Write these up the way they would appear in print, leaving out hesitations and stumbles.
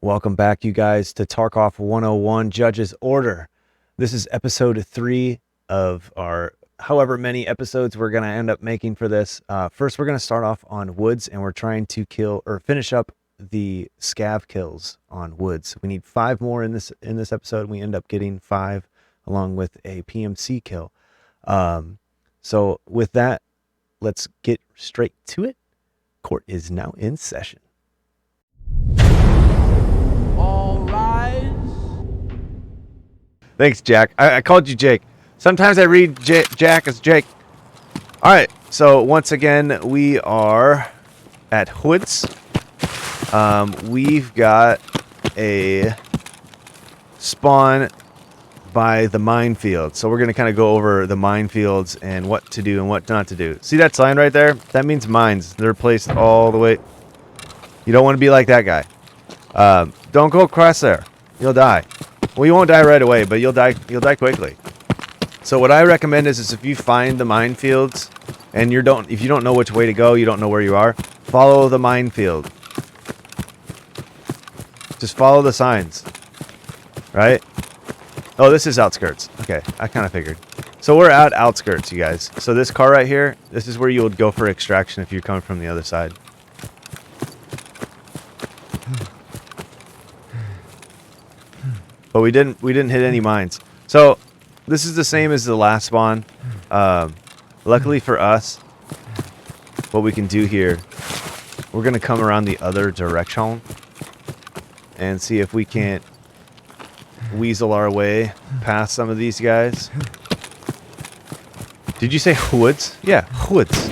Welcome back, you guys, to Tarkov 101 Judge's Order. This is episode 3 of our however many episodes we're going to end up making for this. First, we're going to start off on Woods, and we're trying to kill or finish up the scav kills on Woods. We need 5 more in this episode. We end up getting 5 along with a PMC kill. So with that, let's get straight to it. Court is now in session. All rise. Thanks, Jack. I called you Jake. Sometimes I read Jack as Jake. All right. So once again, we are at Woods. We've got a spawn by the minefield. So we're going to kind of go over the minefields and what to do and what not to do. See that sign right there? That means mines. They're placed all the way. You don't want to be like that guy. Don't go across there. You'll die. Well, you won't die right away, but you'll die quickly. So what I recommend is if you find the minefields and if you don't know which way to go, you don't know where you are, follow the minefield. Just follow the signs. Right? Oh, this is outskirts. Okay, I kind of figured. So we're at outskirts, you guys. So this car right here, this is where you would go for extraction if you're coming from the other side. But we didn't hit any mines. So this is the same as the last spawn. Luckily for us, what we can do here, we're gonna come around the other direction and see if we can't weasel our way past some of these guys. Did you say Woods? Yeah, Woods.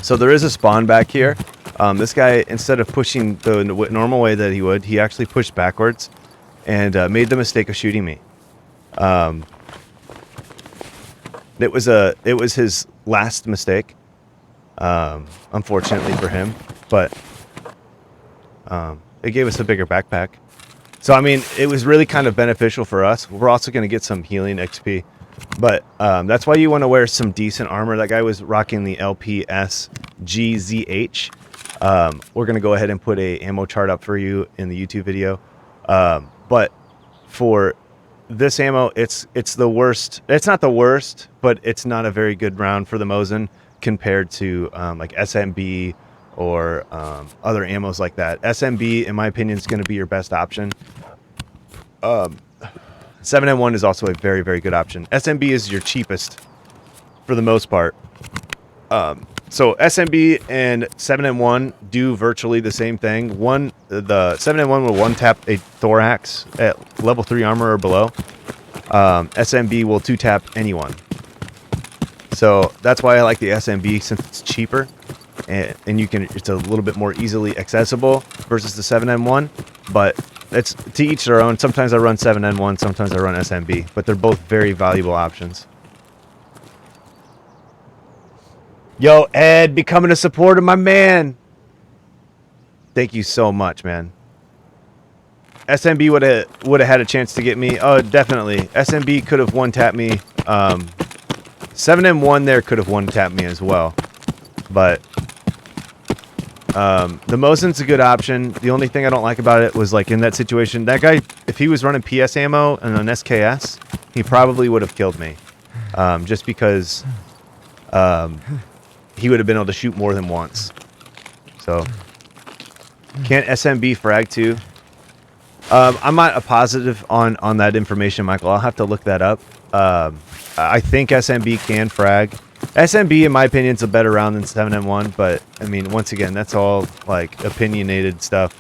So there is a spawn back here. This guy, instead of pushing the normal way that he would, he actually pushed backwards and made the mistake of shooting me. It was his last mistake, unfortunately for him, but it gave us a bigger backpack. So I mean, it was really kind of beneficial for us. We're also going to get some healing XP. But that's why you want to wear some decent armor. That guy was rocking the LPS GZH. We're going to go ahead and put a ammo chart up for you in the YouTube video. But for this ammo, it's the worst. It's not the worst, but it's not a very good round for the Mosin compared to like SMB or other ammos like that. SMB, in my opinion, is going to be your best option. 7M1 is also a very, very good option. SMB is your cheapest for the most part. So SMB and 7M1 do virtually the same thing. The 7M1 will one-tap a thorax at level 3 armor or below. SMB will 2-tap anyone. So that's why I like the SMB, since it's cheaper and it's a little bit more easily accessible versus the 7M1. But it's to each their own. Sometimes I run 7N1, sometimes I run SMB, but they're both very valuable options. Yo, Ed, becoming a supporter, my man. Thank you so much, man. SMB would have had a chance to get me. Oh, definitely. SMB could have one-tapped me. 7M1 there could have one-tapped me as well. But the Mosin's a good option. The only thing I don't like about it was, like, in that situation, that guy, if he was running PS ammo and an SKS, he probably would have killed me. Just because he would have been able to shoot more than once. So, can't SMB frag too? I'm not a positive on that information, Michael. I'll have to look that up. I think SMB can frag. SMB, in my opinion, is a better round than 7M1, but, I mean, once again, that's all, like, opinionated stuff.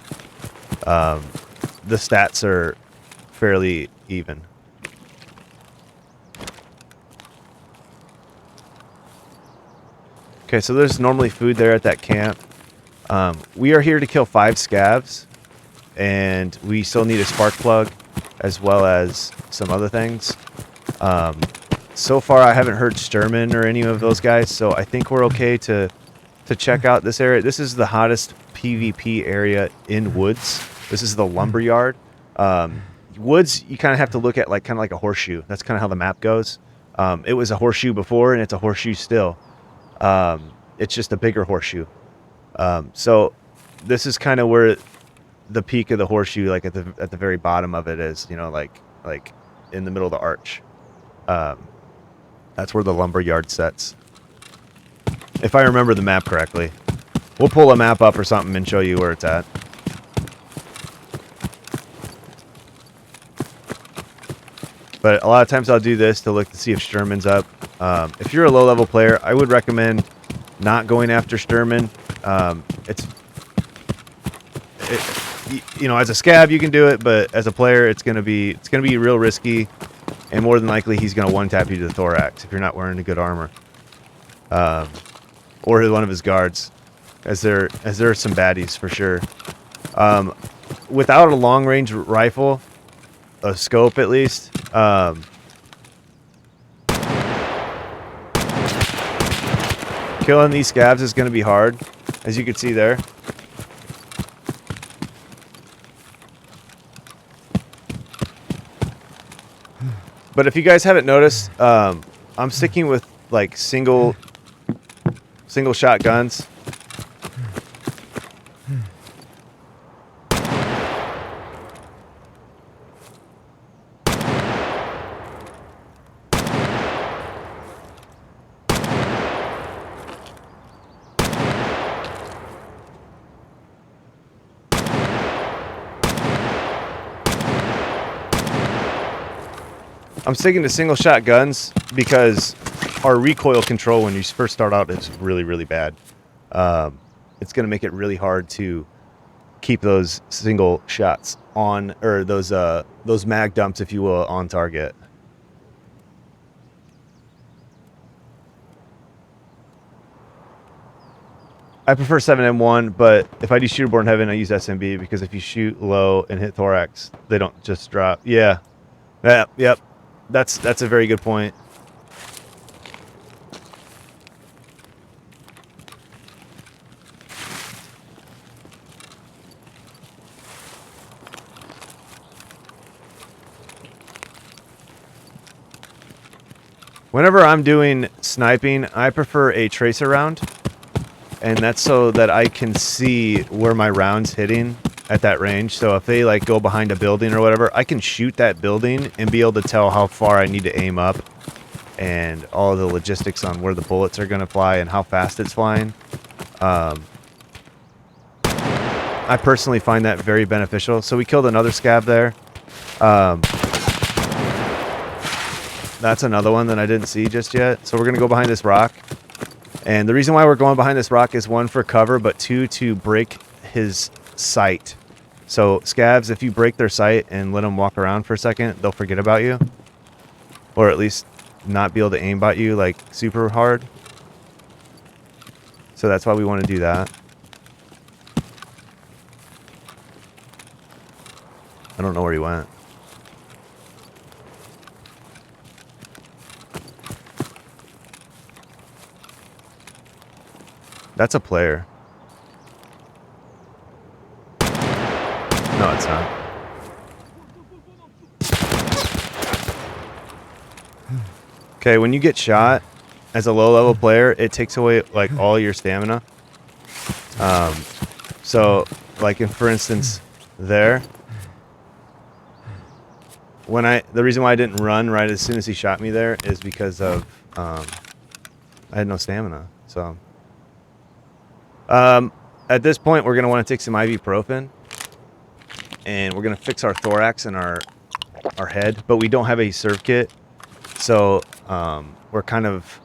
The stats are fairly even. Okay, so there's normally food there at that camp. We are here to kill 5 scavs, and we still need a spark plug, as well as some other things. So far, I haven't heard Sturman or any of those guys, so I think we're okay to check out this area. This is the hottest PvP area in Woods. This is the lumberyard. Woods, you kind of have to look at kind of like a horseshoe. That's kind of how the map goes. It was a horseshoe before, and it's a horseshoe still. It's just a bigger horseshoe. So this is kind of where the peak of the horseshoe, like at the very bottom of it, is. You know, like in the middle of the arch. That's where the lumber yard sets. If I remember the map correctly. We'll pull a map up or something and show you where it's at. But a lot of times I'll do this to look to see if Sturman's up. If you're a low-level player, I would recommend not going after Sturman. You know, as a scav you can do it, but as a player it's gonna be real risky, and more than likely he's gonna one-tap you to the thorax if you're not wearing a good armor, or one of his guards, as there are some baddies for sure. Without a long-range rifle, a scope at least, killing these scavs is going to be hard, as you can see there. But if you guys haven't noticed, I'm sticking with like single shot guns. I'm sticking to single shot guns because our recoil control when you first start out is really, really bad. It's going to make it really hard to keep those single shots on, or those mag dumps, if you will, on target. I prefer 7M1, but if I do Shooterborn Heaven, I use SMB because if you shoot low and hit thorax, they don't just drop. Yeah. Yep. That's a very good point. Whenever I'm doing sniping, I prefer a tracer round, and that's so that I can see where my round's hitting at that range. So if they like go behind a building or whatever, I can shoot that building and be able to tell how far I need to aim up, and all the logistics on where the bullets are going to fly and how fast it's flying. I personally find that very beneficial. So we killed another scav there. That's another one that I didn't see just yet. So we're going to go behind this rock. And the reason why we're going behind this rock is, one, for cover, but two, to break his sight. So scavs, if you break their sight and let them walk around for a second, they'll forget about you, or at least not be able to aimbot you like super hard. So that's why we want to do that. I don't know where he went. That's a player. No, it's not. Okay, when you get shot as a low-level player, it takes away like all your stamina. So, like, for instance, there, the reason why I didn't run right as soon as he shot me there is because of I had no stamina. So, at this point, we're gonna want to take some ibuprofen, and we're gonna fix our thorax and our head, but we don't have a serve kit, so we're kind of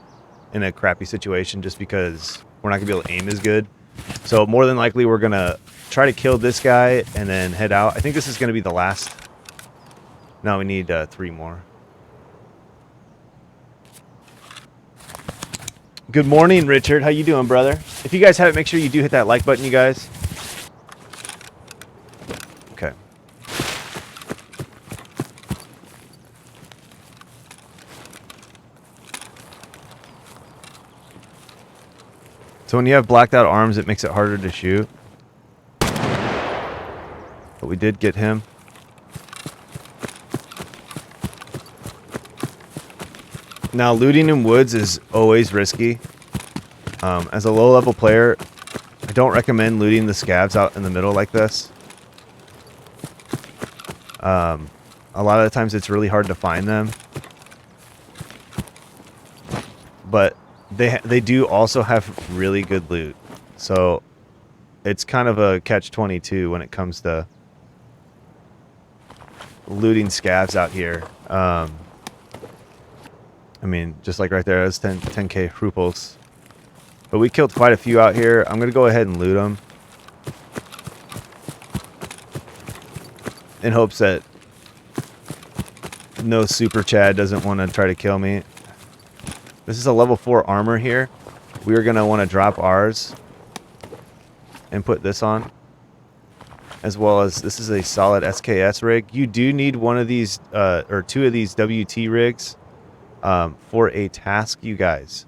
in a crappy situation just because we're not gonna be able to aim as good. So more than likely, we're gonna try to kill this guy and then head out. I think this is gonna be the last. No, we need 3 more. Good morning, Richard. How you doing, brother? If you guys haven't, make sure you do hit that like button, you guys. Okay. So when you have blacked out arms, it makes it harder to shoot. But we did get him. Now, looting in woods is always risky. As a low-level player, I don't recommend looting the scavs out in the middle like this. A lot of the times it's really hard to find them. But they do also have really good loot. So it's kind of a catch-22 when it comes to looting scavs out here. I mean, just like right there, that's 10k ruples. But we killed quite a few out here. I'm going to go ahead and loot them. In hopes that no super Chad doesn't want to try to kill me. This is a level 4 armor here. We are going to want to drop ours and put this on. As well as this is a solid SKS rig. You do need one of these, or 2 of these WT rigs for a task, you guys.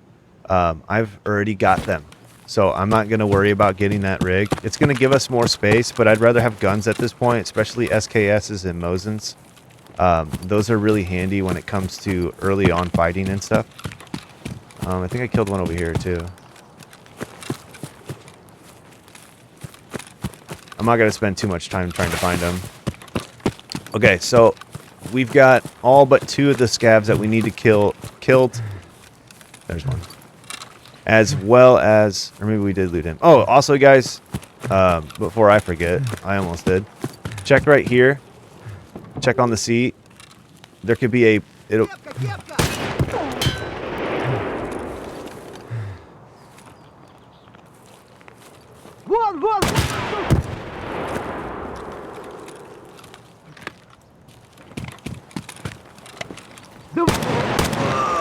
I've already got them. So I'm not going to worry about getting that rig. It's going to give us more space, but I'd rather have guns at this point, especially SKSs and Mosins. Those are really handy when it comes to early on fighting and stuff. I think I killed one over here too. I'm not going to spend too much time trying to find them. Okay, so we've got all but 2 of the scavs that we need to killed. There's one. As well as, or maybe we did loot him. Oh, also guys, before I forget, I almost did. Check right here. Check on the seat. There could be a, it'll...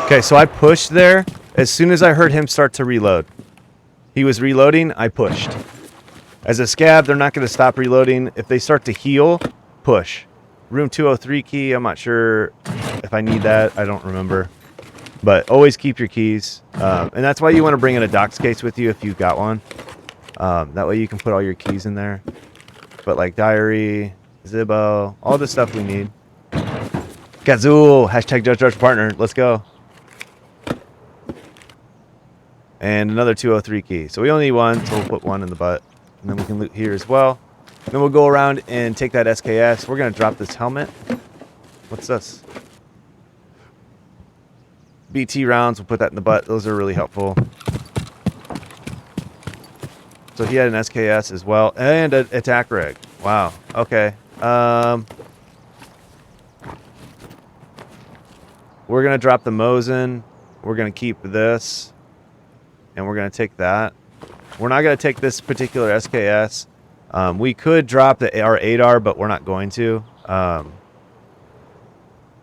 Okay, so I pushed there. As soon as I heard him start to reload. He was reloading, I pushed. As a scab, they're not going to stop reloading. If they start to heal, push. Room 203 key, I'm not sure if I need that. I don't remember. But always keep your keys. And that's why you want to bring in a docs case with you if you've got one. That way you can put all your keys in there. But like diary, Zibbo, all the stuff we need. Gazoo, hashtag Drudge partner. Let's go. And another 203 key. So we only need one, so we'll put one in the butt. And then we can loot here as well. Then we'll go around and take that SKS. We're going to drop this helmet. What's this? BT rounds, we'll put that in the butt. Those are really helpful. So he had an SKS as well. And an attack rig. Wow. Okay. We're going to drop the Mosin. We're going to keep this. And we're going to take that. We're not going to take this particular SKS. We could drop our 8R, but we're not going to.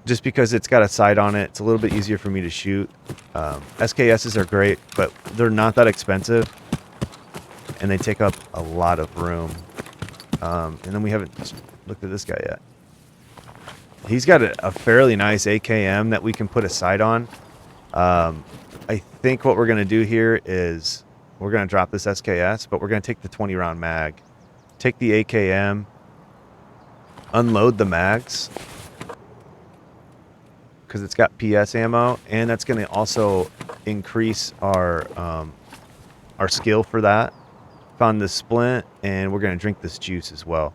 Just because it's got a sight on it. It's a little bit easier for me to shoot. SKSs are great, but they're not that expensive. And they take up a lot of room. And then we haven't looked at this guy yet. He's got a fairly nice AKM that we can put a sight on. I think what we're going to do here is we're going to drop this SKS, but we're going to take the 20 round mag, take the AKM, unload the mags because it's got PS ammo, and that's going to also increase our skill for that. Found this splint, and we're going to drink this juice as well.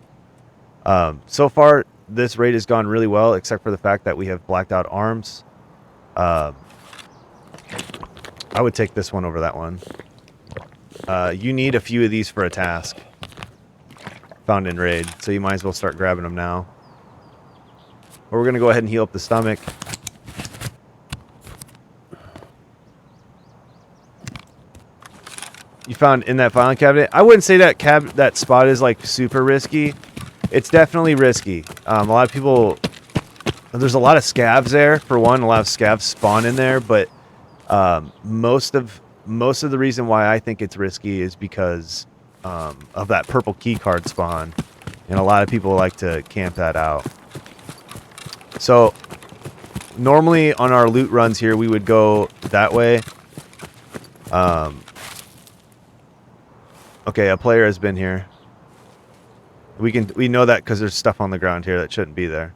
So far, this raid has gone really well, except for the fact that we have blacked out arms. I would take this one over that one. You need a few of these for a task. Found in raid, so you might as well start grabbing them now. Or we're going to go ahead and heal up the stomach. You found in that filing cabinet. I wouldn't say that spot is like super risky. It's definitely risky. A lot of people... There's a lot of scavs there, for one. A lot of scavs spawn in there, but... most of the reason why I think it's risky is because of that purple key card spawn, and a lot of people like to camp that out. So normally on our loot runs here, we would go that way. Okay, a player has been here. We know that because there's stuff on the ground here that shouldn't be there.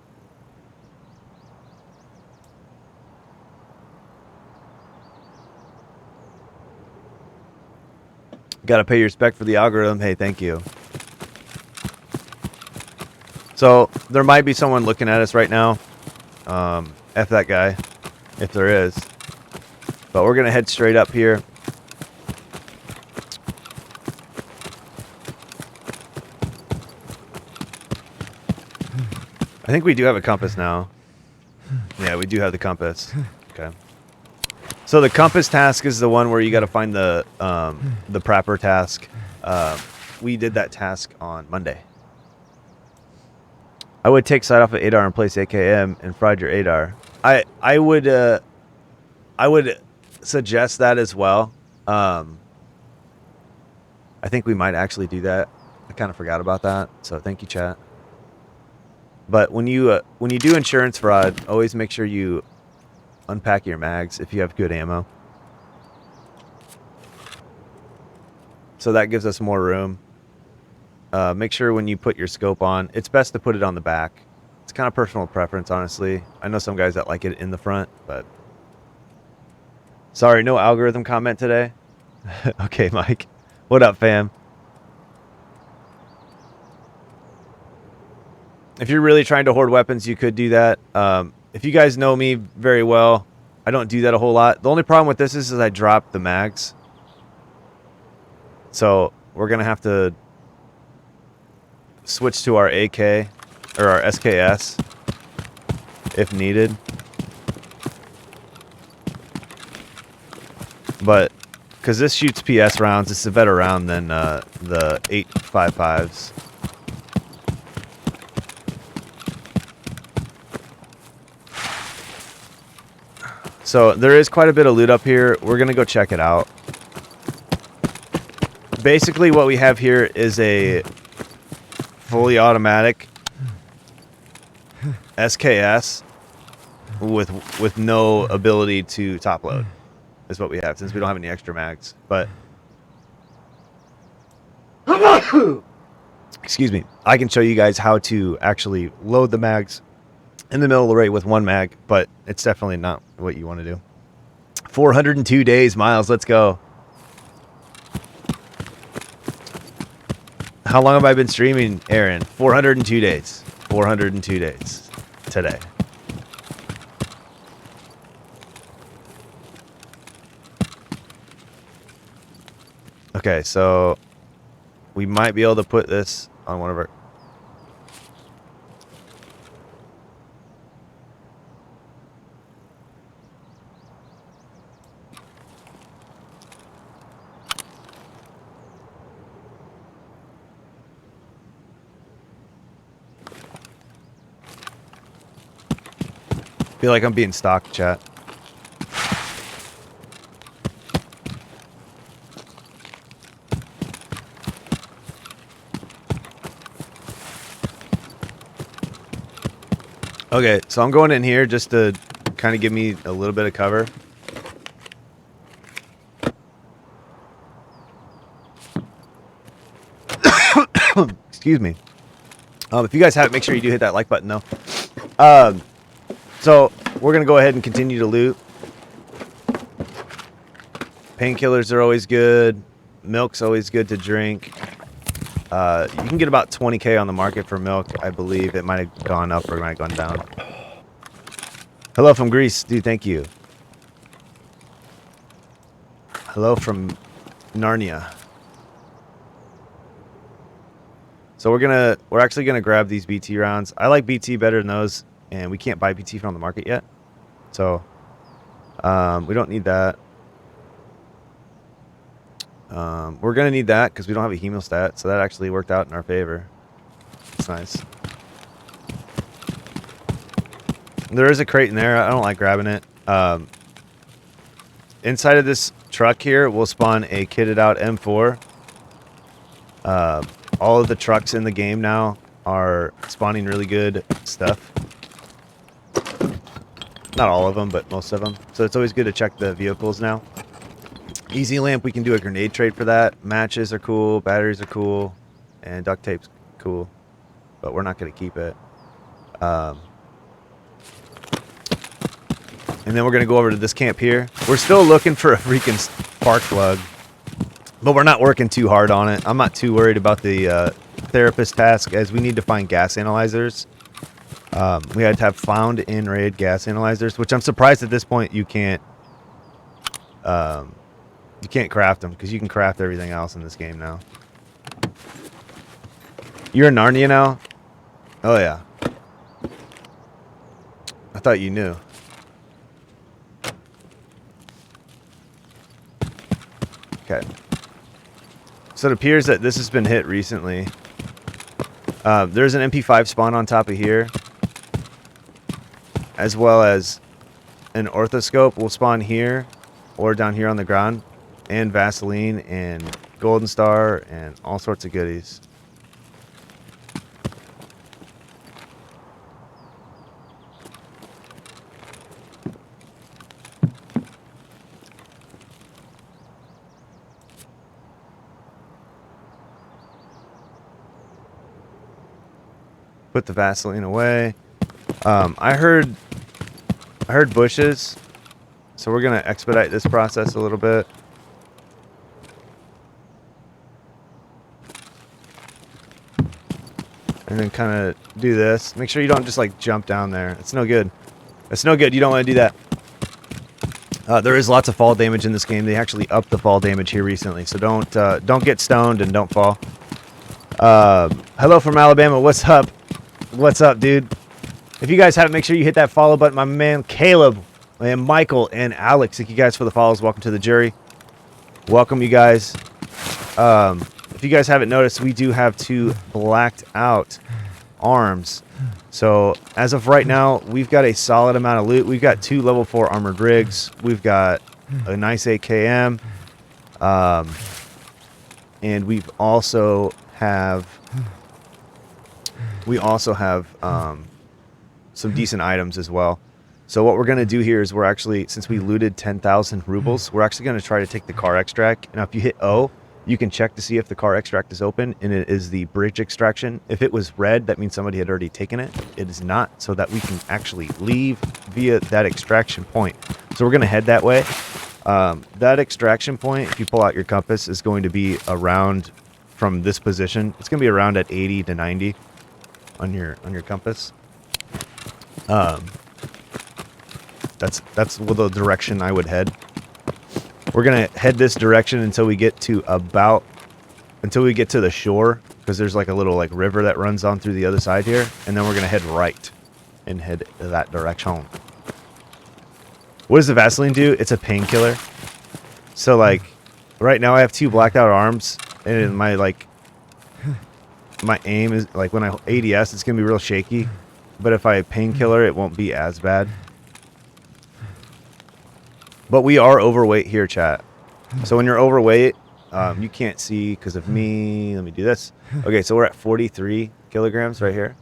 Got to pay your respect for the algorithm. Hey, thank you. So there might be someone looking at us right now. F that guy, if there is. But we're going to head straight up here. I think we do have a compass now. Yeah, we do have the compass. Okay. So the compass task is the one where you got to find the prepper task. We did that task on Monday. I would take sight off of ADAR and place AKM and fried your ADAR. I would suggest that as well. I think we might actually do that. I kind of forgot about that, so thank you, chat. But when you do insurance fraud, always make sure you unpack your mags if you have good ammo. So that gives us more room. Make sure when you put your scope on, it's best to put it on the back. It's kind of personal preference, honestly. I know some guys that like it in the front, but... Sorry, no algorithm comment today. Okay, Mike. What up, fam? If you're really trying to hoard weapons, you could do that. If you guys know me very well, I don't do that a whole lot. The only problem with this is I drop the mags. So we're going to have to switch to our AK or our SKS if needed. But because this shoots PS rounds, it's a better round than the 8.55s. So there is quite a bit of loot up here. We're going to go check it out. Basically what we have here is a fully automatic SKS with no ability to top load is what we have, since we don't have any extra mags. But excuse me, I can show you guys how to actually load the mags in the middle of the raid with one mag, but it's definitely not what you want to do. 402 days, Miles, let's go. How long have I been streaming, Aaron? 402 days. 402 days today. Okay, so we might be able to put this on one of our... feel like I'm being stalked, chat. Okay, so I'm going in here just to kind of give me a little bit of cover. Excuse me. If you guys haven't, make sure you do hit that like button, though. So we're going to go ahead and continue to loot. Painkillers are always good. Milk's always good to drink. You can get about 20k on the market for milk, I believe. It might have gone up or it might have gone down. Hello from Greece, dude, thank you. Hello from Narnia. So we're actually gonna grab these BT rounds. I like BT better than those, and we can't buy BT from the market yet. So we don't need that. We're going to need that because we don't have a hemostat, so that actually worked out in our favor. It's nice. There is a crate in there. I don't like grabbing it. Inside of this truck here, we'll spawn a kitted out M4. All of the trucks in the game now are spawning really good stuff. Not all of them, but most of them. So it's always good to check the vehicles now. Easy lamp, we can do a grenade trade for that. Matches are cool, batteries are cool, and duct tape's cool. But we're not going to keep it. And then we're going to go over to this camp here. We're still looking for a freaking spark plug. But we're not working too hard on it. I'm not too worried about the therapist task, as we need to find gas analyzers. We had to have found in raid gas analyzers, which I'm surprised at this point you can't craft them, because you can craft everything else in this game now. You're in Narnia now? Oh yeah. I thought you knew. Okay. So it appears that this has been hit recently. There's an MP5 spawn on top of here, as well as an orthoscope will spawn here or down here on the ground, and Vaseline and Golden Star and all sorts of goodies. Put the Vaseline away. I heard bushes, so we're gonna expedite this process a little bit. And then kind of do this. Make sure you don't just like jump down there. It's no good. It's no good. You don't want to do that. There is lots of fall damage in this game. They actually upped the fall damage here recently, so don't get stoned and don't fall. Hello from Alabama. What's up? What's up, dude? If you guys haven't, make sure you hit that follow button. My man Caleb and Michael and Alex, thank you guys for the follows. Welcome to the jury. Welcome, you guys. If you guys haven't noticed, we do have 2 blacked out arms. So as of right now, we've got a solid amount of loot. We've got 2 level 4 armored rigs. We've got a nice AKM. And we also have some decent items as well. So what we're going to do here is we're actually, since we looted 10,000 rubles, we're actually going to try to take the car extract. Now, if you hit O, you can check to see if the car extract is open, and it is the bridge extraction. If it was red, that means somebody had already taken it. It is not, so that we can actually leave via that extraction point. So we're going to head that way. That extraction point, if you pull out your compass, is going to be around from this position. It's going to be around at 80 to 90 on your compass. That's the direction I would head. We're gonna head this direction until we get to the shore, because there's like a little like river that runs on through the other side here, and then we're gonna head right and head that direction. What does the Vaseline do? It's a painkiller. So like right now I have 2 blacked out arms, and my aim is like when I ADS, it's gonna be real shaky. But if I painkiller, it won't be as bad. But we are overweight here, chat. So when you're overweight, you can't see because of me. Let me do this. Okay, so we're at 43 kilograms right here.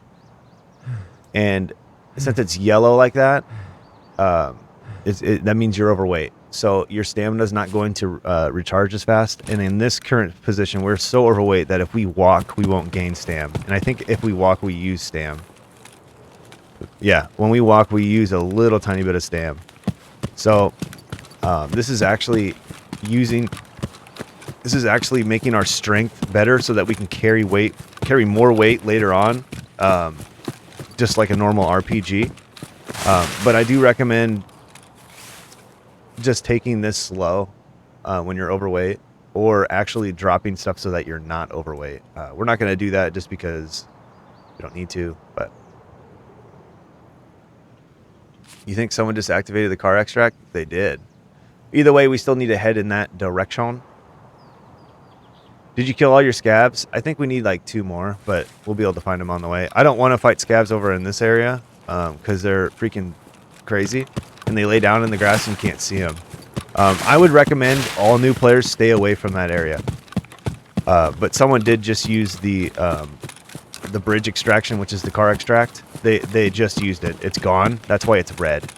And since it's yellow like that, that means you're overweight. So your stamina is not going to recharge as fast. And in this current position, we're so overweight that if we walk, we won't gain stam. And I think if we walk, we use stam. Yeah, when we walk, we use a little tiny bit of stam. So this is actually making our strength better so that we can carry more weight later on, just like a normal RPG. But I do recommend just taking this slow when you're overweight, or actually dropping stuff so that you're not overweight. We're not going to do that just because we don't need to, but you think someone just activated the car extract? They did. Either way, we still need to head in that direction. Did you kill all your scabs? I think we need like 2 more, but we'll be able to find them on the way. I don't want to fight scabs over in this area because they're freaking crazy, and they lay down in the grass and you can't see them. I would recommend all new players stay away from that area. But someone did just use the bridge extraction, which is the car extract. They just used it. It's gone. That's why it's red.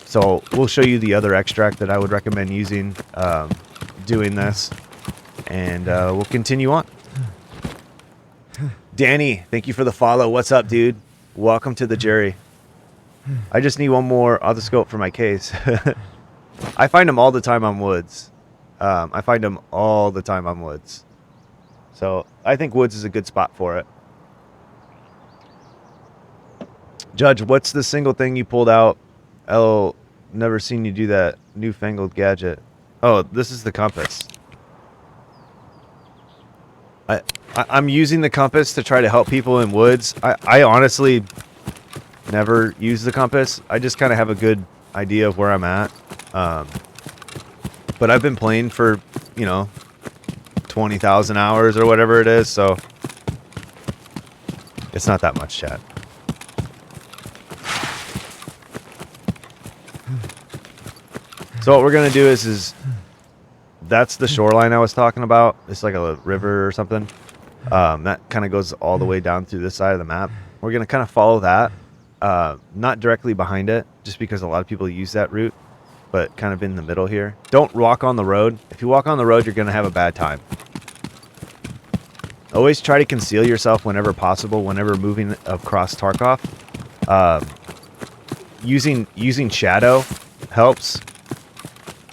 So we'll show you the other extract that I would recommend using doing this, and we'll continue on. Danny, thank you for the follow. What's up, dude? Welcome to the jury. I just need one more otoscope for my case. I find them all the time on woods. I find them all the time on woods. So I think woods is a good spot for it. Judge, what's the single thing you pulled out? Oh, never seen you do that newfangled gadget. Oh, this is the compass. I'm using the compass to try to help people in woods. I honestly never use the compass. I just kind of have a good idea of where I'm at. But I've been playing for, 20,000 hours or whatever it is, so it's not that much, chat. So what we're going to do is that's the shoreline I was talking about. It's like a river or something. That kind of goes all the way down through this side of the map. We're going to kind of follow that. Not directly behind it, just because a lot of people use that route, but kind of in the middle here. Don't walk on the road. If you walk on the road, you're going to have a bad time. Always try to conceal yourself whenever possible, whenever moving across Tarkov. Using shadow helps.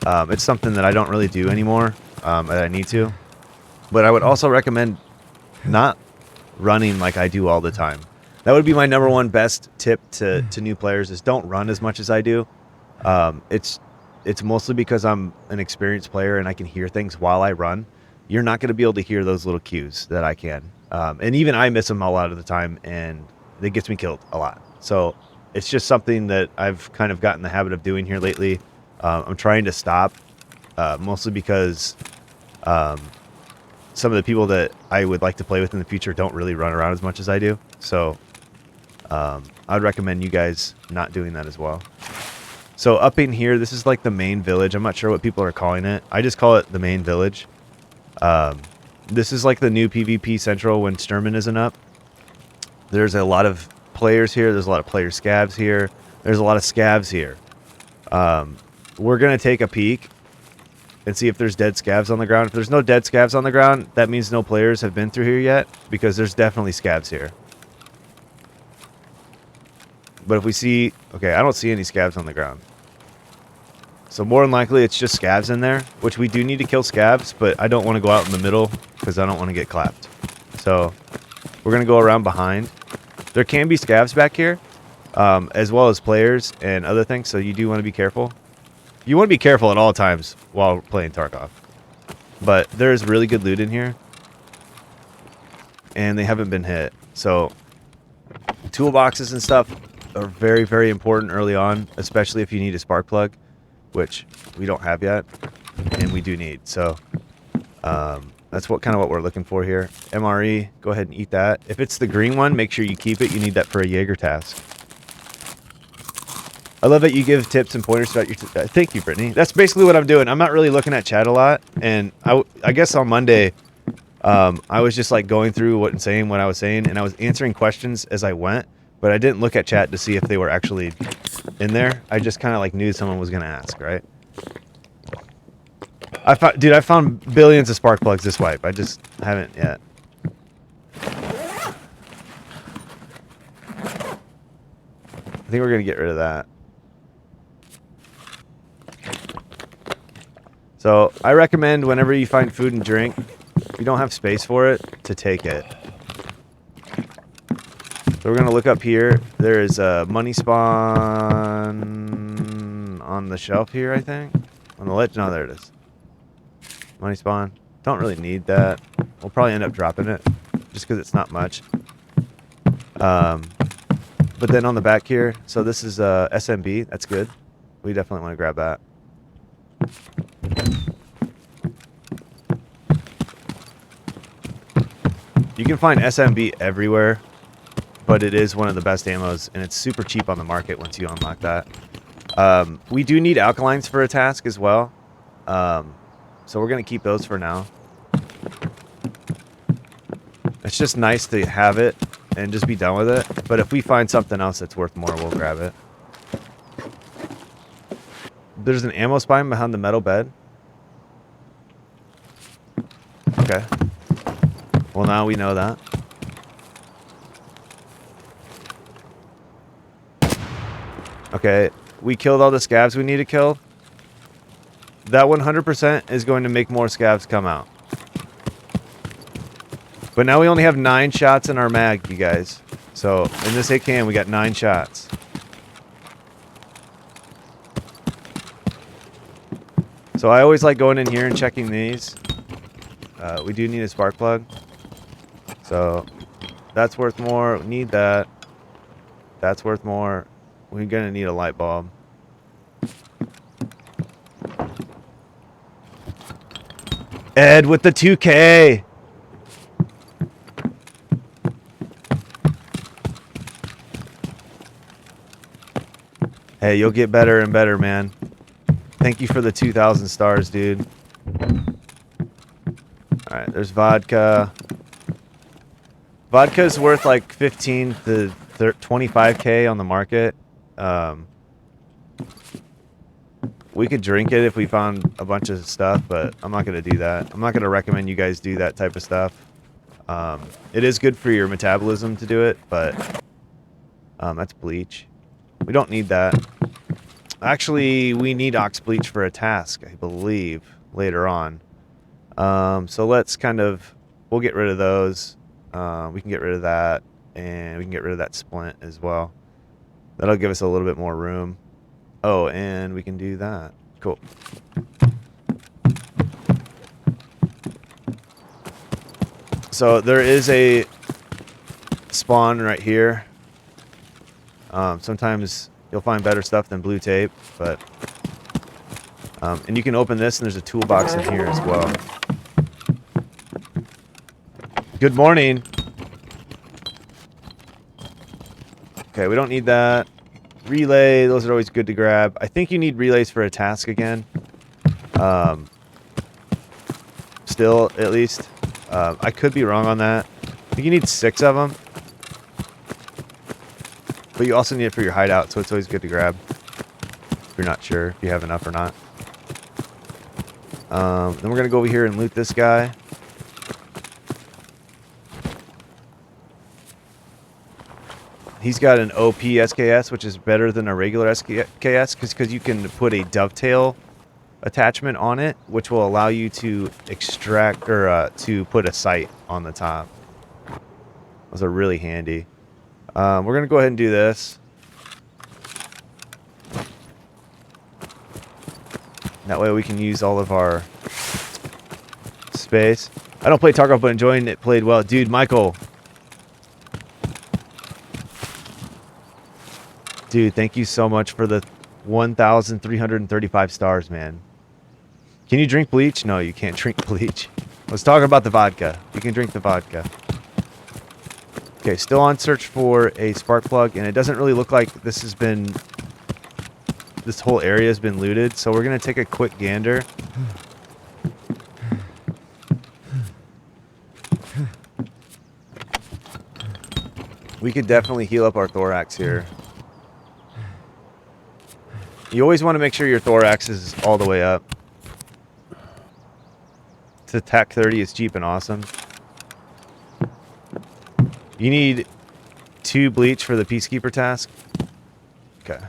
It's something that I don't really do anymore, that I need to. But I would also recommend not running like I do all the time. That would be my number one best tip to new players is don't run as much as I do. It's mostly because I'm an experienced player and I can hear things while I run. You're not going to be able to hear those little cues that I can. And even I miss them a lot of the time, and it gets me killed a lot. So it's just something that I've kind of gotten the habit of doing here lately. I'm trying to stop, mostly because some of the people that I would like to play with in the future don't really run around as much as I do. So I'd recommend you guys not doing that as well. So up in here, this is like the main village. I'm not sure what people are calling it. I just call it the main village. This is like the new PvP Central when Sturman isn't up. There's a lot of players here. There's a lot of player scavs here. There's a lot of scavs here. We're going to take a peek and see if there's dead scavs on the ground. If there's no dead scavs on the ground, that means no players have been through here yet, because there's definitely scavs here. But if we see... Okay, I don't see any scavs on the ground. So more than likely, it's just scavs in there, which we do need to kill scavs, but I don't want to go out in the middle because I don't want to get clapped. So we're going to go around behind. There can be scavs back here, as well as players and other things, so you do want to be careful. You want to be careful at all times while playing Tarkov. But there's really good loot in here, and they haven't been hit. So toolboxes and stuff are very, very important early on, especially if you need a spark plug, which we don't have yet, and we do need. So that's what we're looking for here. MRE, go ahead and eat that. If it's the green one, make sure you keep it. You need that for a Jaeger task. I love that you give tips and pointers about your... Thank you, Brittany. That's basically what I'm doing. I'm not really looking at chat a lot, and I guess on Monday, I was just like going through what I was saying, and I was answering questions as I went, but I didn't look at chat to see if they were actually in there. I just kind of like knew someone was going to ask, right? I found billions of spark plugs this wipe. I just haven't yet. I think we're going to get rid of that. So I recommend whenever you find food and drink, if you don't have space for it, to take it. So we're going to look up here. There is a money spawn on the shelf here, I think. On the ledge? No, there it is. Money spawn. Don't really need that. We'll probably end up dropping it just because it's not much. But then on the back here, so this is SMB. That's good. We definitely want to grab that. You can find SMB everywhere, but it is one of the best ammos, and it's super cheap on the market once you unlock that. We do need alkalines for a task as well, so we're going to keep those for now. It's just nice to have it and just be done with it, but if we find something else that's worth more, we'll grab it. There's an ammo spine behind the metal bed. Okay. Well, now we know that. Okay, we killed all the scavs we need to kill. That 100% is going to make more scavs come out. But now we only have 9 shots in our mag, you guys. So in this AKM, we got 9 shots. So I always like going in here and checking these. We do need a spark plug. So that's worth more. We need that. That's worth more. We're going to need a light bulb. Ed with the 2K. Hey, you'll get better and better, man. Thank you for the 2,000 stars, dude. Alright, there's vodka. Vodka's worth like 15 to 25k on the market. We could drink it if we found a bunch of stuff, but I'm not going to do that. I'm not going to recommend you guys do that type of stuff. It is good for your metabolism to do it, but that's bleach. We don't need that. Actually, we need ox bleach for a task, I believe, later on. So let's we'll get rid of those. We can get rid of that, and we can get rid of that splint as well. That'll give us a little bit more room. Oh, and we can do that. Cool. So there is a spawn right here. Sometimes you'll find better stuff than blue tape, but and you can open this, and there's a toolbox in here as well. Good morning. Okay, we don't need that. Relay, those are always good to grab. I think you need relays for a task again. Still, at least. I could be wrong on that. I think you need 6 of them. But you also need it for your hideout, so it's always good to grab. If you're not sure if you have enough or not. Then we're going to go over here and loot this guy. He's got an OP SKS, which is better than a regular SKS, because you can put a dovetail attachment on it, which will allow you to extract or to put a sight on the top. Those are really handy. We're going to go ahead and do this. That way we can use all of our space. I don't play Tarkov, but enjoying it played well. Dude, Michael. Dude, thank you so much for the 1,335 stars, man. Can you drink bleach? No, you can't drink bleach. Let's talk about the vodka. You can drink the vodka. Okay, still on search for a spark plug, and it doesn't really look like this whole area has been looted, so we're going to take a quick gander. We could definitely heal up our thorax here. You always want to make sure your thorax is all the way up. The TAC 30 is cheap and awesome. You need 2 bleach for the Peacekeeper task. Okay.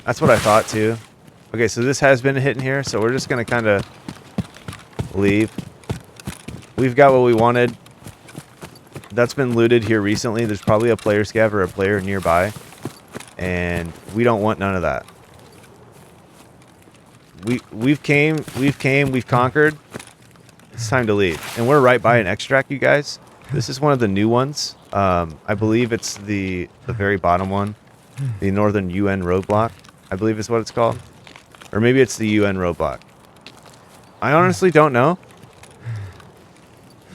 That's what I thought too. Okay, so this has been a hit in here, so we're just going to kind of leave. We've got what we wanted. That's been looted here recently. There's probably a player scav or a player nearby. And we don't want none of that. We've conquered. It's time to leave. And we're right by an extract, you guys. This is one of the new ones. I believe it's the very bottom one. The Northern UN roadblock, I believe is what it's called. Or maybe it's the UN roadblock. I honestly don't know.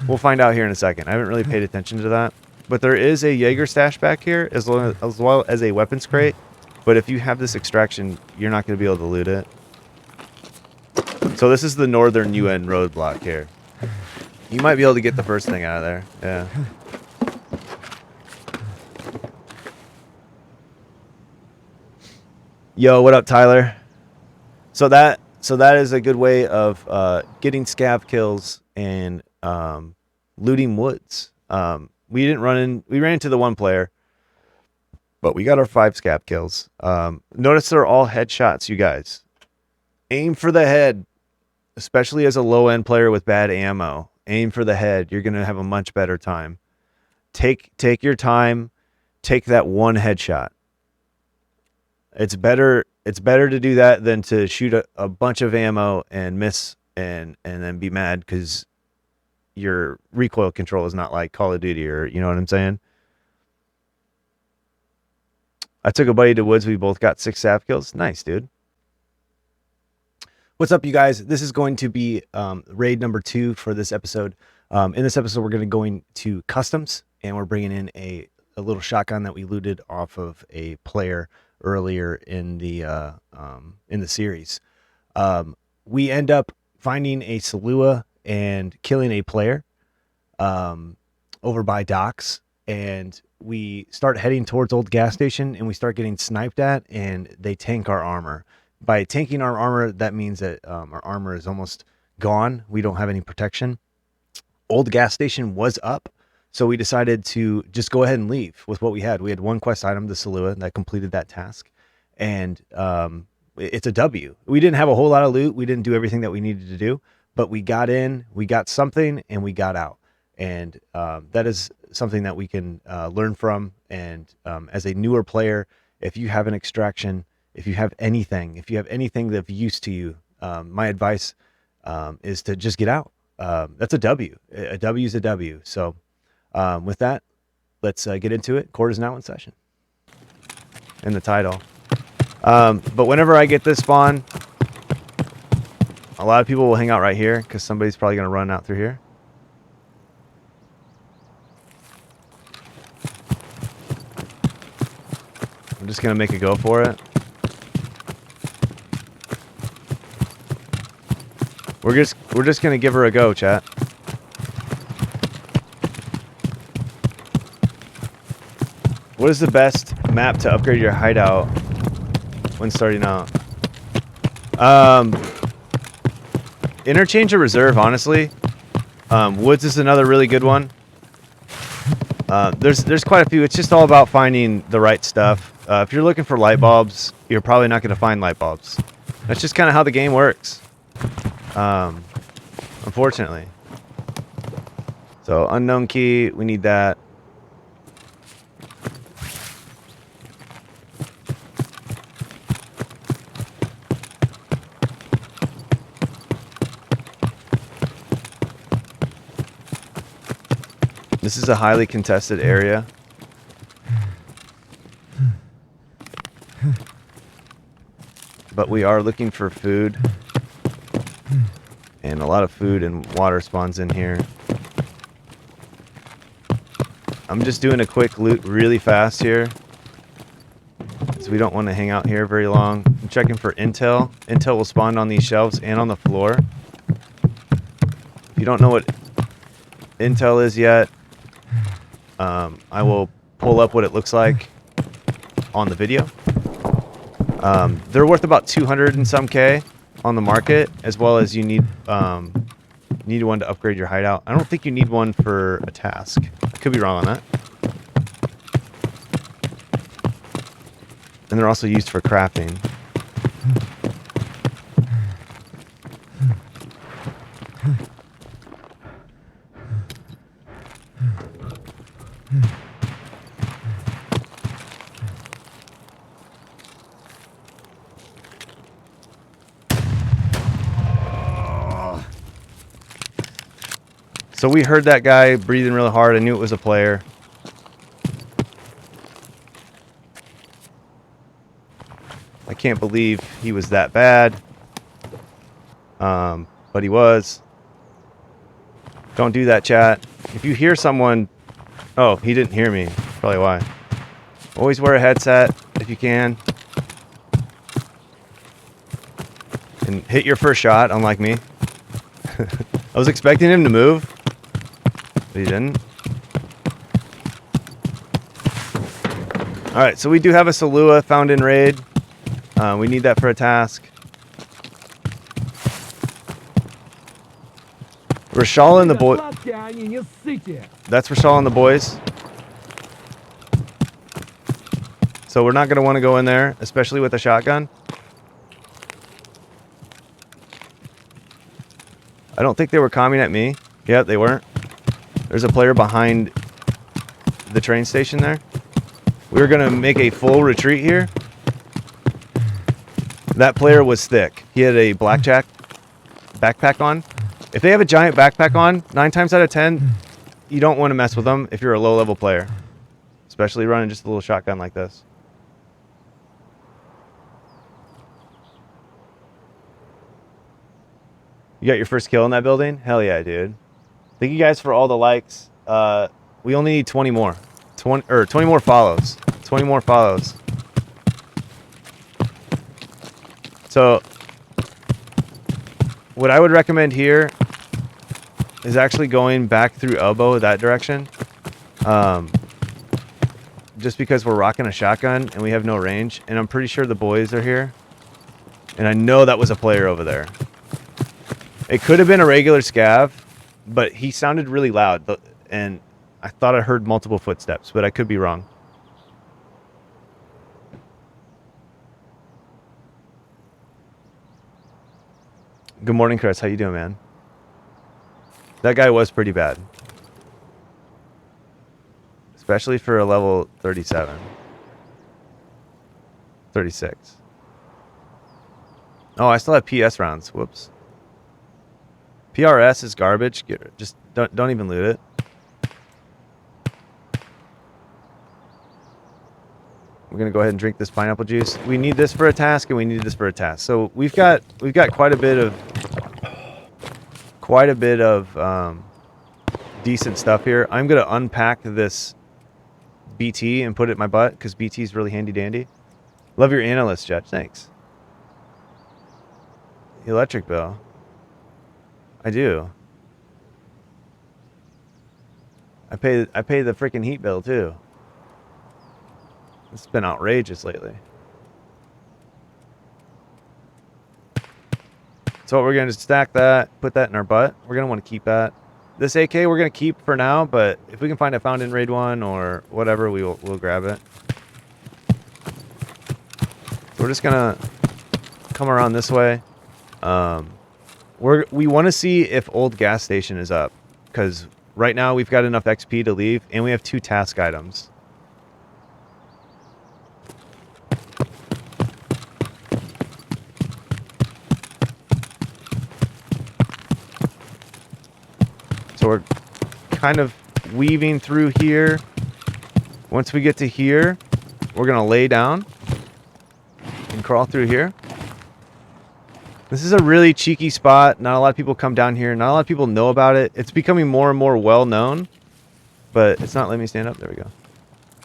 We'll find out here in a second. I haven't really paid attention to that. But there is a Jaeger stash back here, as well as a weapons crate. But if you have this extraction, you're not going to be able to loot it. So this is the Northern UN roadblock here. You might be able to get the first thing out of there. Yeah. Yo, what up, Tyler? So that is a good way of getting scav kills and looting woods. We ran into the one player, but we got our 5 scav kills. Notice they're all headshots, you guys. Aim for the head. especially as a low-end player with bad ammo, aim for the head. You're going to have a much better time. Take your time. Take that one headshot. It's better to do that than to shoot a bunch of ammo and miss and then be mad because your recoil control is not like Call of Duty, or you know what I'm saying? I took a buddy to woods. We both got 6 sap kills. Nice, dude. What's up, you guys? This is going to be raid number 2 for this episode. In this episode, we're going to customs, and we're bringing in a little shotgun that we looted off of a player earlier in the series. We end up finding a Salua and killing a player over by docks, and we start heading towards old gas station, and we start getting sniped at, and they tank our armor. By tanking our armor, that means that our armor is almost gone. We don't have any protection. Old gas station was up, so we decided to just go ahead and leave with what we had. We had one quest item, the Salua, that completed that task, and it's a W. We didn't have a whole lot of loot. We didn't do everything that we needed to do, but we got in, we got something, and we got out. And that is something that we can learn from. And as a newer player, if you have an extraction, if you have anything of use to you, my advice is to just get out. That's a W. A W is a W. So with that, let's get into it. Court is now in session. In the title. But whenever I get this spawn, a lot of people will hang out right here because somebody's probably going to run out through here. I'm just going to make a go for it. We're just going to give her a go, chat. What is the best map to upgrade your hideout when starting out? Interchange or reserve, honestly. Woods is another really good one. There's quite a few. It's just all about finding the right stuff. If you're looking for light bulbs, you're probably not going to find light bulbs. That's just kind of how the game works. Unfortunately. So unknown key, we need that. This is a highly contested area. But we are looking for food. And a lot of food and water spawns in here. I'm just doing a quick loot really fast here, because we don't want to hang out here very long. I'm checking for intel. Intel will spawn on these shelves and on the floor. If you don't know what intel is yet, I will pull up what it looks like on the video. They're worth about 200 and some K on the market, as well as you need one to upgrade your hideout. I don't think you need one for a task. I could be wrong on that. And they're also used for crafting. So we heard that guy breathing really hard. I knew it was a player. I can't believe he was that bad. But he was. Don't do that, chat. If you hear someone... Oh, he didn't hear me. Probably why. Always wear a headset if you can. And hit your first shot, unlike me. I was expecting him to move. But he didn't. Alright, so we do have a Salua found in raid. We need that for a task. Rashal and the boy. That's Rashal and the boys. So we're not going to want to go in there, especially with a shotgun. I don't think they were coming at me. Yeah, they weren't. There's a player behind the train station there. We were going to make a full retreat here. That player was thick. He had a blackjack backpack on. If they have a giant backpack on, 9 times out of 10, you don't want to mess with them if you're a low-level player. Especially running just a little shotgun like this. You got your first kill in that building? Hell yeah, dude. Thank you guys for all the likes. We only need 20 more. 20 more follows. 20 more follows. So, what I would recommend here is actually going back through elbow that direction. Just because we're rocking a shotgun and we have no range. And I'm pretty sure the boys are here. And I know that was a player over there. It could have been a regular scav, but he sounded really loud. And I thought I heard multiple footsteps, but I could be wrong. Good morning, Chris. How you doing, man? That guy was pretty bad. Especially for a level 37. 36. Oh, I still have PS rounds. Whoops. PRS is garbage. Just don't even loot it. We're gonna go ahead and drink this pineapple juice. We need this for a task, and we need this for a task. So we've got quite a bit of decent stuff here. I'm gonna unpack this BT and put it in my butt because BT is really handy dandy. Love your analyst, Judge. Thanks. Electric bill. I do. I pay the freaking heat bill too. It's been outrageous lately. So we're going to stack that, put that in our butt. We're going to want to keep that. This AK we're going to keep for now, but if we can find a found in raid 1 or whatever, we'll grab it. We're just going to come around this way. We want to see if old gas station is up, because right now we've got enough XP to leave, and we have 2 task items. So we're kind of weaving through here. Once we get to here, we're going to lay down and crawl through here. This is a really cheeky spot. Not a lot of people come down here. Not a lot of people know about it. It's becoming more and more well known, but it's not letting me stand up. There we go.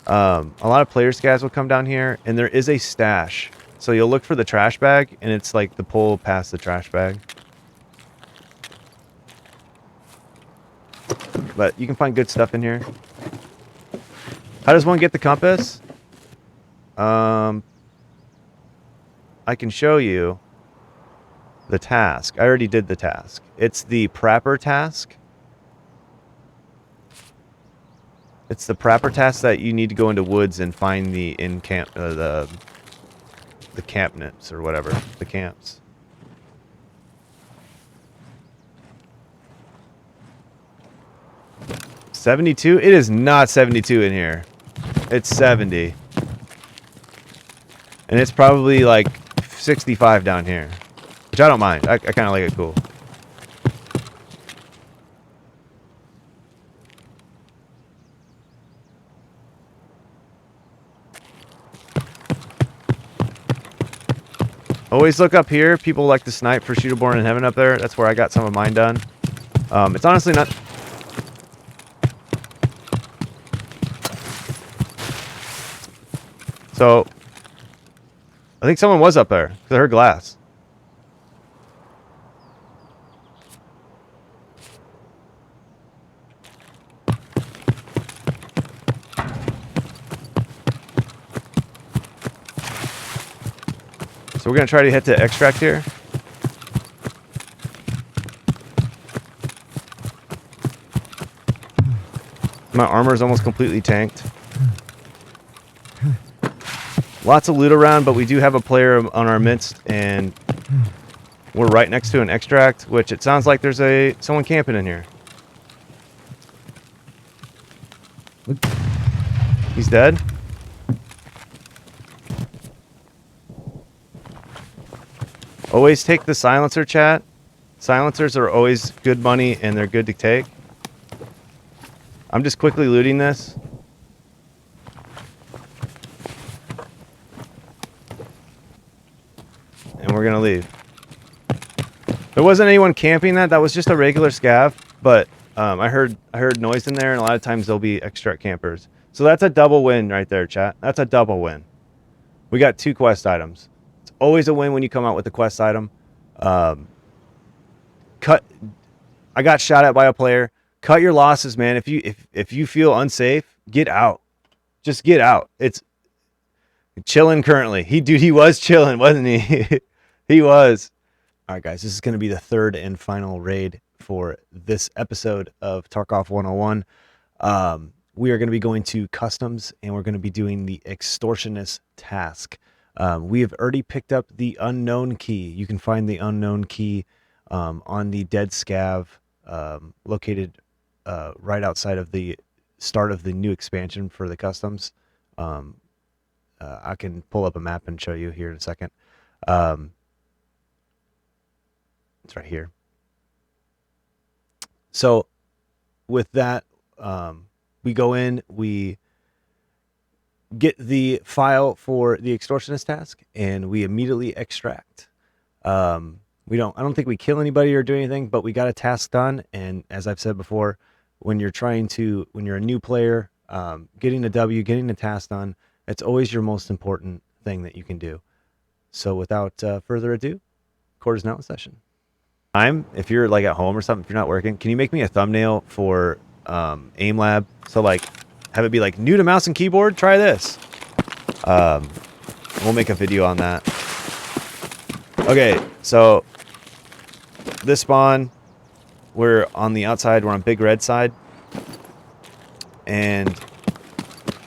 A lot of player scavs will come down here, and there is a stash. So you'll look for the trash bag, and it's like the pull past the trash bag. But you can find good stuff in here. How does one get the compass? I can show you the task. I already did the task. It's the Prapper task. It's the Prapper task that you need to go into woods and find the the campnets or whatever, the camps. $72? It is not 72 in here. It's 70. And it's probably like 65 down here. Which I don't mind. I kind of like it cool. Always look up here. People like to snipe for Shooter Born in Heaven up there. That's where I got some of mine done. It's honestly not... So, I think someone was up there, because I heard glass. So we're going to try to hit the extract here. My armor is almost completely tanked. Lots of loot around, but we do have a player on our midst, and We're right next to an extract, which it sounds like there's someone camping in here. He's dead. Always take the silencer, chat. Silencers are always good money and they're good to take. I'm just quickly looting this. And we're gonna leave. There wasn't anyone camping that. That was just a regular scav, but I heard noise in there, and a lot of times there'll be extra campers. So that's a double win right there, chat. That's a double win. We got 2 quest items. It's always a win when you come out with a quest item. I got shot at by a player. Cut your losses, man. If you feel unsafe, get out. Just get out. It's chilling currently. He was chilling, wasn't he? He was. All right, guys, this is going to be the 3rd and final raid for this episode of Tarkov 101. We are going to be going to customs, and we're going to be doing the extortionist task. We have already picked up the unknown key. You can find the unknown key on the dead scav located right outside of the start of the new expansion for the customs. I can pull up a map and show you here in a second. It's right here. So with that, we go in, we get the file for the extortionist task, and we immediately extract. I don't think we kill anybody or do anything, but we got a task done. And as I've said before, when you're a new player, getting a W, getting a task done, it's always your most important thing that you can do. So without further ado, court is now in session. If you're like at home or something, if you're not working, can you make me a thumbnail for aim lab? So like have it be like new to mouse and keyboard, try this. We'll make a video on that. Okay, so this spawn, we're on the outside, we're on big red side, and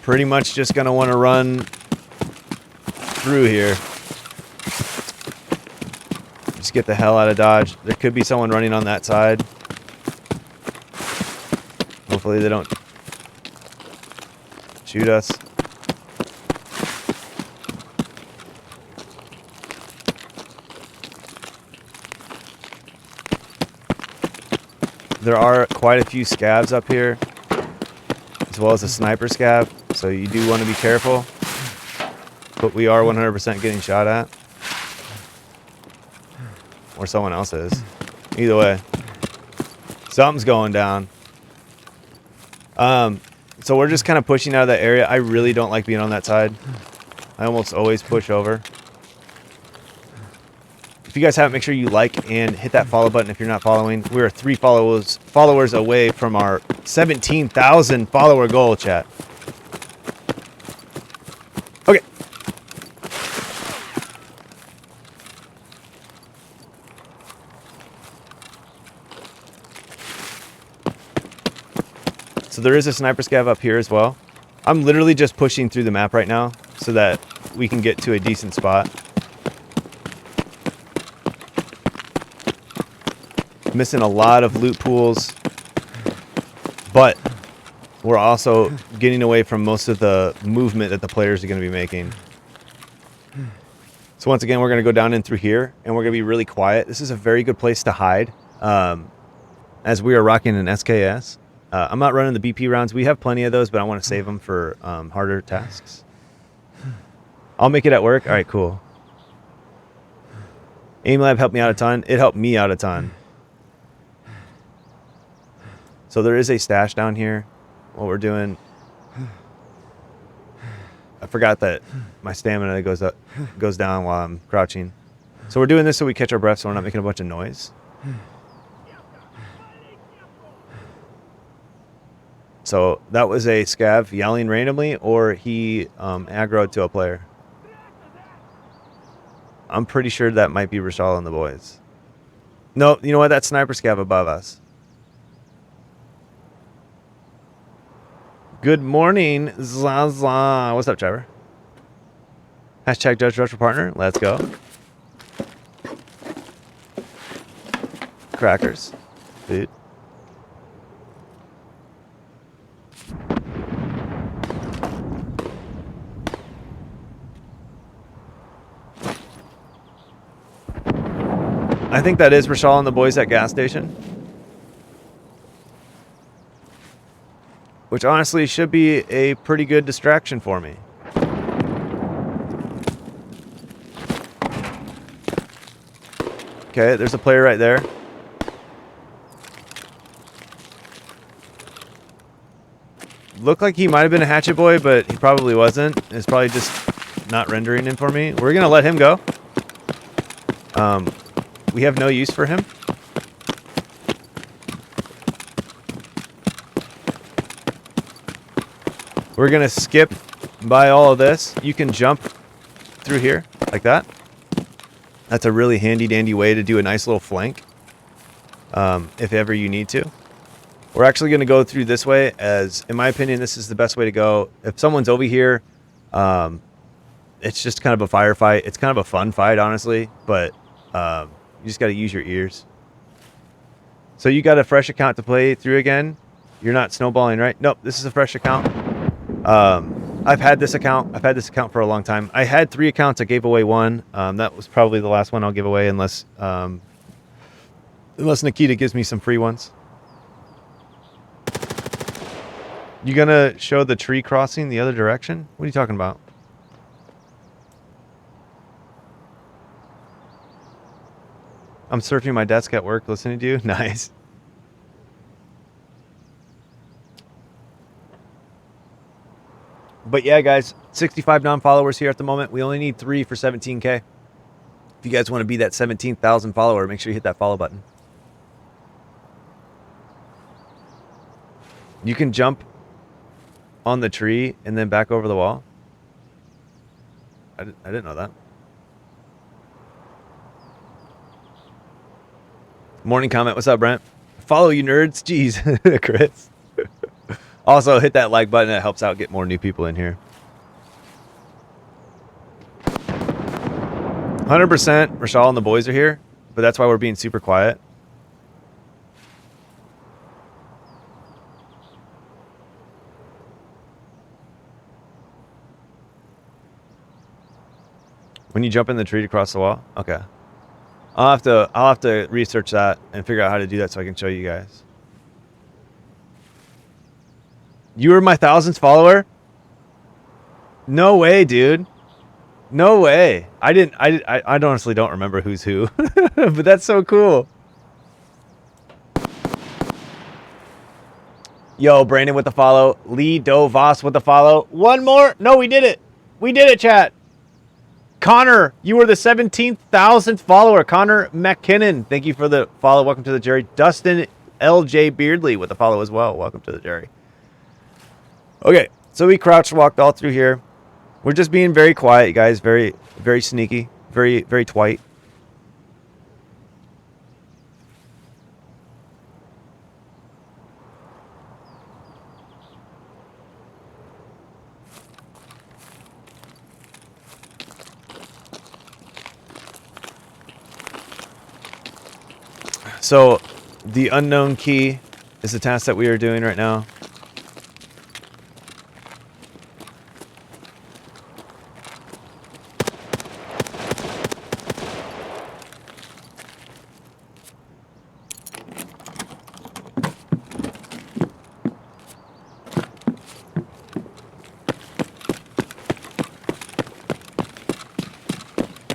pretty much just gonna want to run through here. Just get the hell out of Dodge. There could be someone running on that side. Hopefully they don't shoot us. There are quite a few scavs up here, as well as a sniper scav, so you do want to be careful. But we are 100% getting shot at. Or someone else is. Either way. Something's going down. So we're just kind of pushing out of that area. I really don't like being on that side. I almost always push over. If you guys haven't, make sure you like and hit that follow button if you're not following. We're 3 followers away from our 17,000 follower goal, chat. Okay. So there is a sniper scav up here as well. I'm literally just pushing through the map right now so that we can get to a decent spot. Missing a lot of loot pools, but we're also getting away from most of the movement that the players are going to be making. So once again, we're going to go down in through here, and we're going to be really quiet. This is a very good place to hide, as we are rocking an SKS. I'm not running the BP rounds. We have plenty of those, but I want to save them for harder tasks. I'll make it at work. All right, cool. Aim Lab helped me out a ton. It helped me out a ton. So there is a stash down here. What we're doing, I forgot that my stamina goes down while I'm crouching. So we're doing this so we catch our breath, so we're not making a bunch of noise. So that was a scav yelling randomly, or he aggroed to a player. I'm pretty sure that might be Rashal and the boys. No, you know what? That's sniper scav above us. Good morning, Zaza. What's up, Trevor? Hashtag Drudge for partner. Let's go. Crackers. Food. I think that is Rashal and the boys at gas station. Which honestly should be a pretty good distraction for me. Okay, there's a player right there. Looked like he might have been a hatchet boy, but he probably wasn't. It's probably just not rendering him for me. We're going to let him go. We have no use for him. We're going to skip by all of this. You can jump through here like that. That's a really handy dandy way to do a nice little flank. If ever you need to. We're actually going to go through this way as, in my opinion, this is the best way to go. If someone's over here, it's just kind of a firefight. It's kind of a fun fight, honestly, but you just got to use your ears. So you got a fresh account to play through again. You're not snowballing, right? Nope, this is a fresh account. I've had this account. I've had this account for a long time. I had 3 accounts. I gave away 1. That was probably the last one I'll give away unless Nikita gives me some free ones. You gonna show the tree crossing the other direction? What are you talking about? I'm surfing my desk at work listening to you. Nice. But yeah, guys, 65 non-followers here at the moment. We only need 3 for 17K. If you guys want to be that 17,000 follower, make sure you hit that follow button. You can jump on the tree and then back over the wall. I didn't know that. Morning comment. What's up, Brent? Follow you nerds. Jeez, Chris. Also, hit that like button. It helps out get more new people in here. 100% Rashal and the boys are here, but that's why we're being super quiet. When you jump in the tree to cross the wall? Okay. I'll have to research that and figure out how to do that so I can show you guys. You were my 1000th follower? No way, dude. No way. I honestly don't remember who's who. But that's so cool. Yo, Brandon with the follow. Lee Dovos with the follow. One more. No, we did it. We did it, chat. Connor, you were the 17,000th follower. Connor McKinnon, thank you for the follow. Welcome to the Jerry. Dustin LJ Beardley with the follow as well. Welcome to the Jerry. Okay, so we crouch walked all through here. We're just being very quiet, guys. Very, very sneaky. Very, very twite. So, the unknown key is the task that we are doing right now.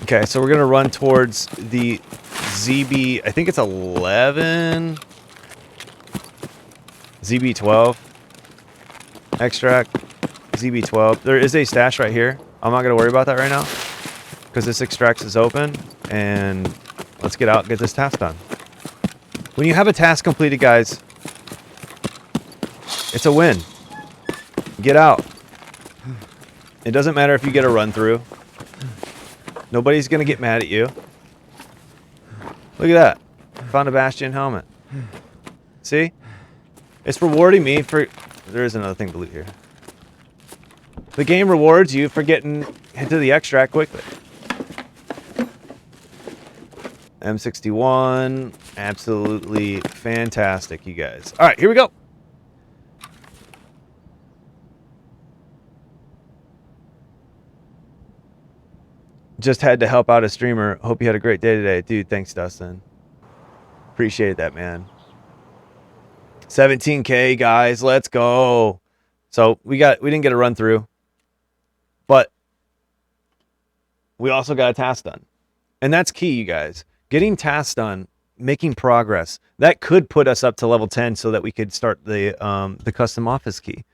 Okay, so we're going to run towards the ZB, I think it's 11, ZB12, extract, ZB12. There is a stash right here. I'm not going to worry about that right now because this extract is open, and let's get out and get this task done. When you have a task completed, guys, it's a win. Get out. It doesn't matter if you get a run through. Nobody's going to get mad at you. Look at that. Found a Bastion helmet. See? It's rewarding me for... There is another thing to loot here. The game rewards you for getting into the extract quickly. M61, absolutely fantastic, you guys. All right, here we go. Just had to help out a streamer. Hope you had a great day today. Dude, thanks, Dustin. Appreciate that, man. 17K, guys. Let's go. So we didn't get a run through, but we also got a task done. And that's key, you guys. Getting tasks done, making progress. That could put us up to level 10 so that we could start the custom office key.